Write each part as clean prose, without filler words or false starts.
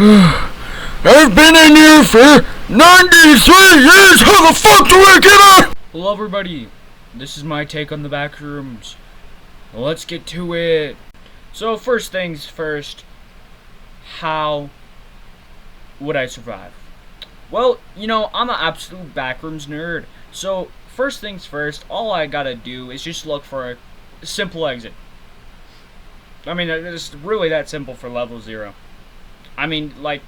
I've been in here for 93 years! How the fuck do I get out? Hello everybody, this is my take on the Backrooms. Let's get to it. So first things first, how would I survive? Well, I'm an absolute Backrooms nerd. So first things first, all I gotta do is just look for a simple exit. I mean, it's really that simple for level 0. I mean, like,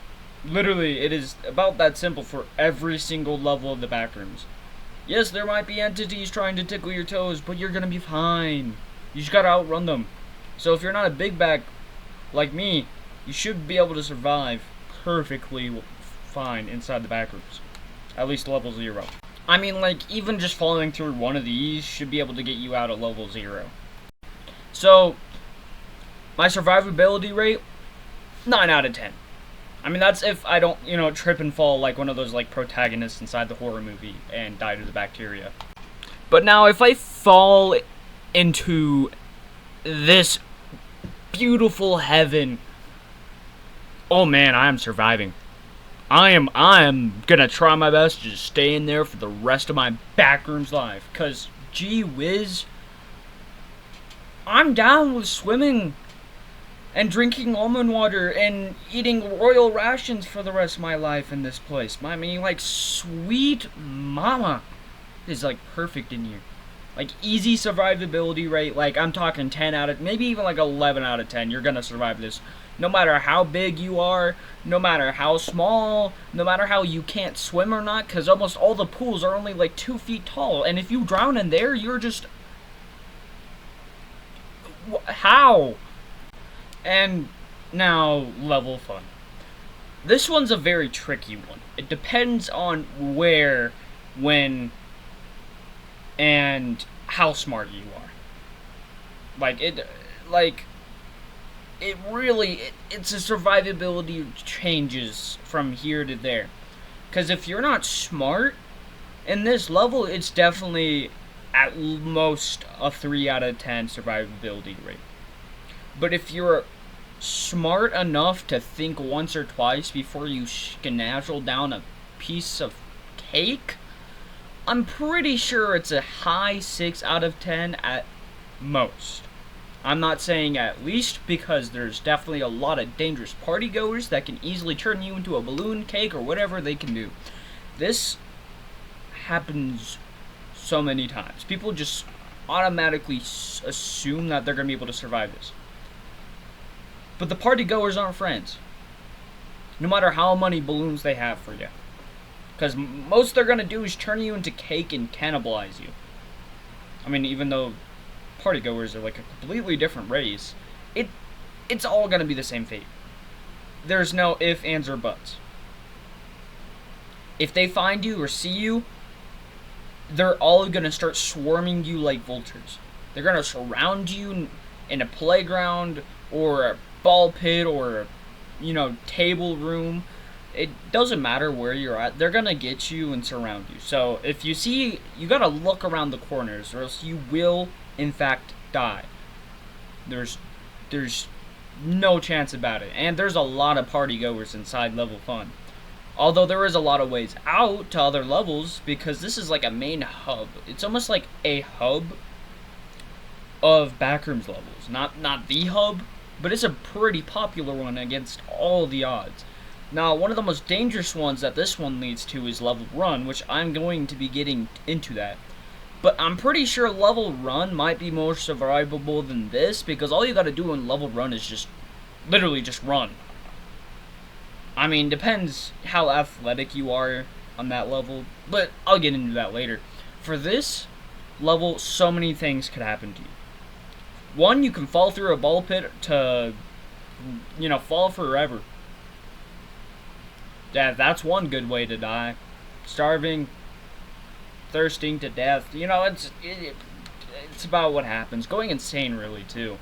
literally, it is about that simple for every single level of the Backrooms. Yes, there might be entities trying to tickle your toes, but you're gonna be fine. You just gotta outrun them. So if you're not a big bag like me, you should be able to survive perfectly fine inside the Backrooms. At least level 0. I mean, like, even just following through one of these should be able to get you out at level 0. So, my survivability rate, 9 out of 10. I mean, that's if I don't, trip and fall like one of those, like, protagonists inside the horror movie and die to the bacteria. But now, if I fall into this beautiful heaven, oh man, I am surviving. I am gonna try my best to just stay in there for the rest of my Backrooms life. Cause, gee whiz, I'm down with swimming and drinking almond water and eating royal rations for the rest of my life in this place. I mean, like, sweet mama is, like, perfect in here. Like, easy survivability rate, like, I'm talking 10 out of, maybe even like 11 out of 10, you're gonna survive this. No matter how big you are, no matter how small, no matter how you can't swim or not, because almost all the pools are only, like, 2 feet tall, and if you drown in there, you're just... How? And now, level fun. This one's a very tricky one. It depends on where, when, and how smart you are. It's a survivability changes from here to there. Because if you're not smart, in this level, it's definitely at most a 3 out of 10 survivability rate. But if you're smart enough to think once or twice before you schnazzle down a piece of cake, I'm pretty sure it's a high 6 out of 10 at most. I'm not saying at least, because there's definitely a lot of dangerous party goers that can easily turn you into a balloon cake or whatever they can do. This happens so many times. People just automatically assume that they're going to be able to survive this. But the party goers aren't friends, no matter how many balloons they have for you. Because most they're going to do is turn you into cake and cannibalize you. I mean, even though party goers are like a completely different race, it's all going to be the same fate. There's no ifs, ands, or buts. If they find you or see you, they're all going to start swarming you like vultures. They're going to surround you in a playground or a ball pit or table room. It doesn't matter where you're at, they're gonna get you and surround you. So if you see, you gotta look around the corners or else you will in fact die. There's no chance about it. And there's a lot of party goers inside level fun, although there is a lot of ways out to other levels, because this is like a main hub. It's almost like a hub of Backrooms levels. Not the hub, but it's a pretty popular one against all the odds. Now, one of the most dangerous ones that this one leads to is level run, which I'm going to be getting into that. But I'm pretty sure level run might be more survivable than this, because all you gotta do in level run is just literally just run. I mean, depends how athletic you are on that level, but I'll get into that later. For this level, so many things could happen to you. One, you can fall through a ball pit to, fall forever. Yeah, that's one good way to die. Starving, thirsting to death. It's about what happens. Going insane, really, too.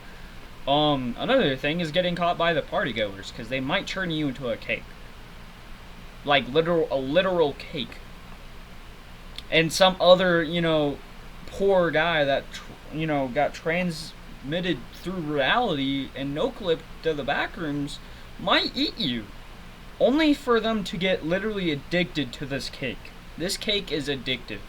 Another thing is getting caught by the party goers, because they might turn you into a cake. Like, a literal cake. And some other, poor guy that, got transmitted through reality and no-clip to the Backrooms might eat you. only for them to get literally addicted to this cake. This cake is addictive.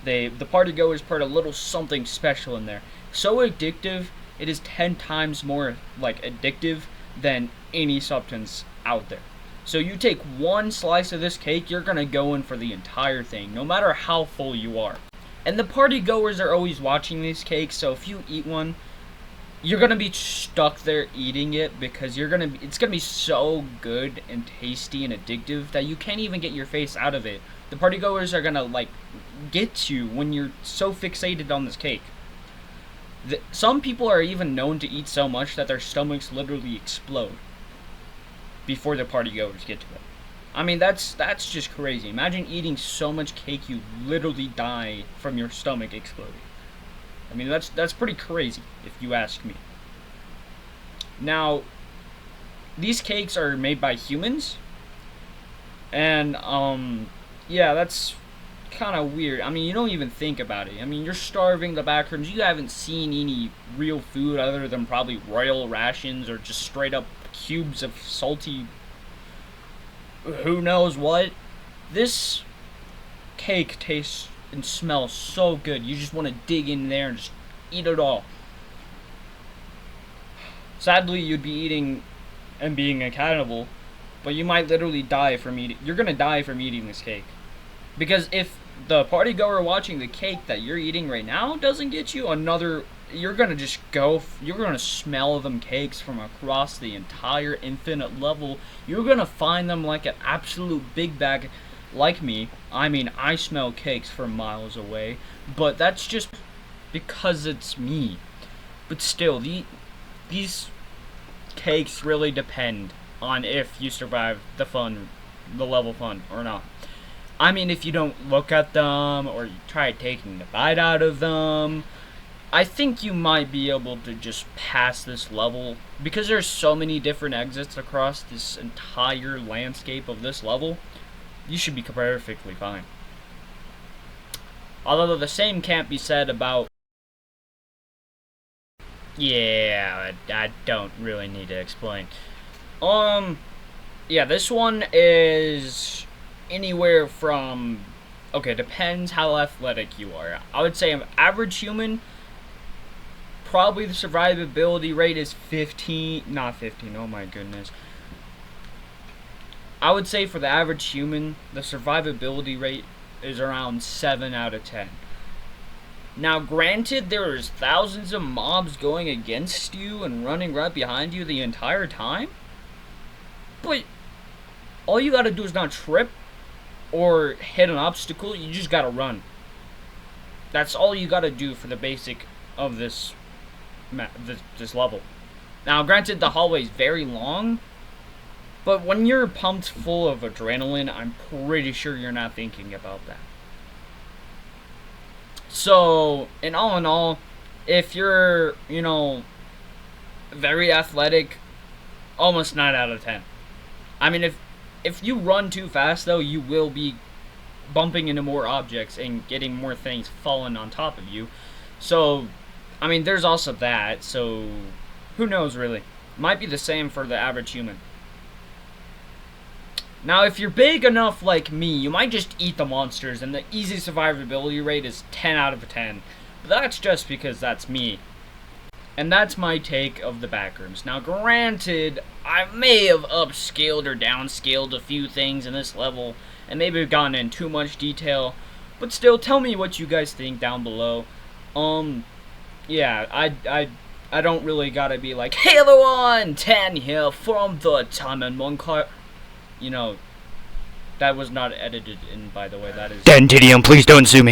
The party goers put a little something special in there. So addictive, it is 10 times more like addictive than any substance out there. So you take one slice of this cake, you're gonna go in for the entire thing, no matter how full you are. And the party goers are always watching these cakes, so if you eat one, you're gonna be stuck there eating it because it's gonna be so good and tasty and addictive that you can't even get your face out of it. The party goers are gonna like get you when you're so fixated on this cake. Some people are even known to eat so much that their stomachs literally explode before the party goers get to it. I mean, that's just crazy. Imagine eating so much cake you literally die from your stomach exploding. I mean, that's pretty crazy, if you ask me. Now, these cakes are made by humans, and, yeah, that's kind of weird. I mean, you don't even think about it. I mean, you're starving the backrooms. You haven't seen any real food other than probably royal rations or just straight up cubes of salty who knows what. This cake tastes and smells so good. You just want to dig in there and just eat it all. Sadly, you'd be eating and being a cannibal, but you might literally die from eating. You're gonna die from eating this cake. Because if the party goer watching the cake that you're eating right now doesn't get you another, you're gonna just you're gonna smell them cakes from across the entire infinite level. You're gonna find them like an absolute big bag. Like me, I mean, I smell cakes from miles away, but that's just because it's me. But still, these cakes really depend on if you survive the level fun or not. I mean, if you don't look at them or you try taking the bite out of them, I think you might be able to just pass this level because there's so many different exits across this entire landscape of this level. You should be perfectly fine. Although the same can't be said about... Yeah, I don't really need to explain. Yeah, this one is anywhere from... Okay, depends how athletic you are. I would say an average human, probably the survivability rate is 15... Not 15, oh my goodness. I would say for the average human, the survivability rate is around 7 out of 10. Now, granted, there is thousands of mobs going against you and running right behind you the entire time, but all you gotta do is not trip or hit an obstacle. You just gotta run. That's all you gotta do for the basic of this level. Now, granted, the hallway is very long, but when you're pumped full of adrenaline, I'm pretty sure you're not thinking about that. So, in all, if you're, very athletic, almost 9 out of 10. I mean, if you run too fast, though, you will be bumping into more objects and getting more things falling on top of you. So, I mean, there's also that, so who knows, really. Might be the same for the average human. Now, if you're big enough like me, you might just eat the monsters, and the easy survivability rate is 10 out of 10. But that's just because that's me. And that's my take of the backrooms. Now, granted, I may have upscaled or downscaled a few things in this level, and maybe have gone in too much detail, but still, tell me what you guys think down below. Yeah, I don't really gotta be like, hey everyone, 10 here from the Time and One Car. That was not edited in, by the way. That is... Dentidium, please don't sue me.